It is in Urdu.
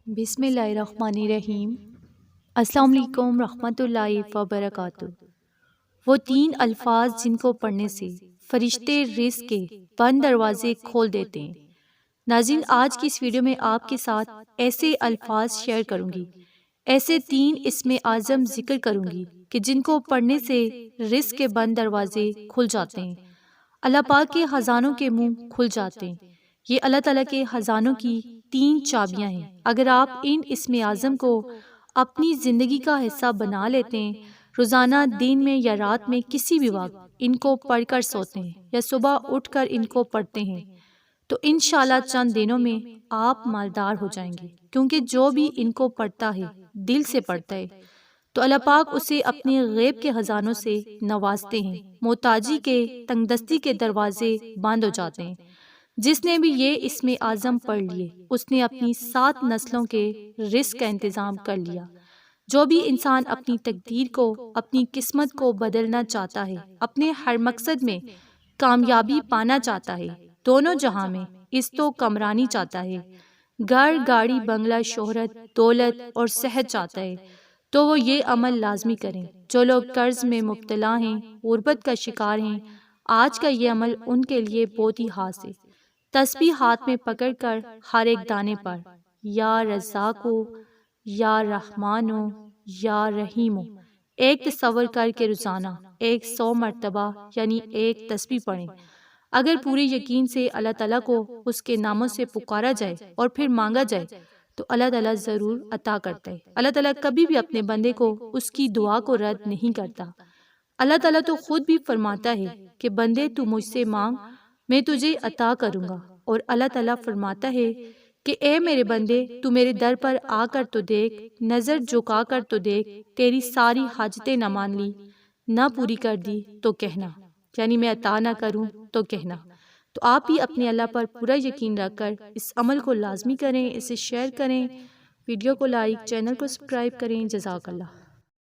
بسم اللہ الرحمن الرحیم۔ السلام علیکم رحمۃ اللہ وبرکاتہ۔ وہ تین الفاظ جن کو پڑھنے سے فرشتے رزق کے بند دروازے کھول دیتے ہیں۔ ناظرین، آج کی اس ویڈیو میں آپ کے ساتھ ایسے الفاظ شیئر کروں گی، ایسے تین اسم اعظم ذکر کروں گی کہ جن کو پڑھنے سے رزق کے بند دروازے کھل جاتے ہیں، اللہ پاک کے خزانوں کے منہ کھل جاتے ہیں۔ یہ اللہ تعالیٰ کے خزانوں کی تین چابیاں ہیں۔ اگر آپ ان اسم اعظم کو اپنی زندگی کا حصہ بنا لیتے ہیں، روزانہ دن میں یا رات میں کسی بھی وقت ان کو پڑھ کر سوتے ہیں یا صبح اٹھ کر ان کو پڑھتے ہیں، تو انشاءاللہ چند دنوں میں آپ مالدار ہو جائیں گے، کیونکہ جو بھی ان کو پڑھتا ہے، دل سے پڑھتا ہے، تو اللہ پاک اسے اپنے غیب کے خزانوں سے نوازتے ہیں، محتاجی کے، تنگ دستی کے دروازے بند ہو جاتے ہیں۔ جس نے بھی یہ اسم اعظم پڑھ لیے، اس نے اپنی 7 نسلوں کے رزق کا انتظام کر لیا۔ جو بھی انسان اپنی تقدیر کو، اپنی قسمت کو بدلنا چاہتا ہے، اپنے ہر مقصد میں کامیابی پانا چاہتا ہے، دونوں جہاں میں عزت و کمرانی چاہتا ہے، گھر، گاڑی، بنگلہ، شہرت، دولت اور صحت چاہتا ہے، تو وہ یہ عمل لازمی کریں۔ جو لوگ قرض میں مبتلا ہیں، غربت کا شکار ہیں، آج کا یہ عمل ان کے لیے بہت ہی خاص ہے۔ تسبیح ہاتھ میں پکڑ کر ہر ایک دانے پر یا رزاقو، یا رحمانو، یا رحیمو ایک تصور کر کے روزانہ 100 مرتبہ یعنی ایک تسبیح پڑھیں۔ اگر پورے یقین سے اللہ تعالیٰ کو اس کے ناموں سے پکارا جائے اور پھر مانگا جائے تو اللہ تعالیٰ ضرور عطا کرتا ہے۔ اللہ تعالیٰ کبھی بھی اپنے بندے کو اس کی دعا کو رد نہیں کرتا۔ اللہ تعالیٰ تو خود بھی فرماتا ہے کہ بندے تو مجھ سے مانگ، میں تجھے عطا کروں گا، اور اللہ تعالیٰ فرماتا ہے کہ اے میرے بندے، تو میرے در پر آ کر تو دیکھ، نظر جھکا کر تو دیکھ، تیری ساری حاجتیں نہ مان لی، نہ پوری کر دی تو کہنا، یعنی میں عطا نہ کروں تو کہنا۔ تو آپ بھی اپنے اللہ پر پورا یقین رکھ کر اس عمل کو لازمی کریں، اسے شیئر کریں، ویڈیو کو لائک، چینل کو سبسکرائب کریں۔ جزاک اللہ۔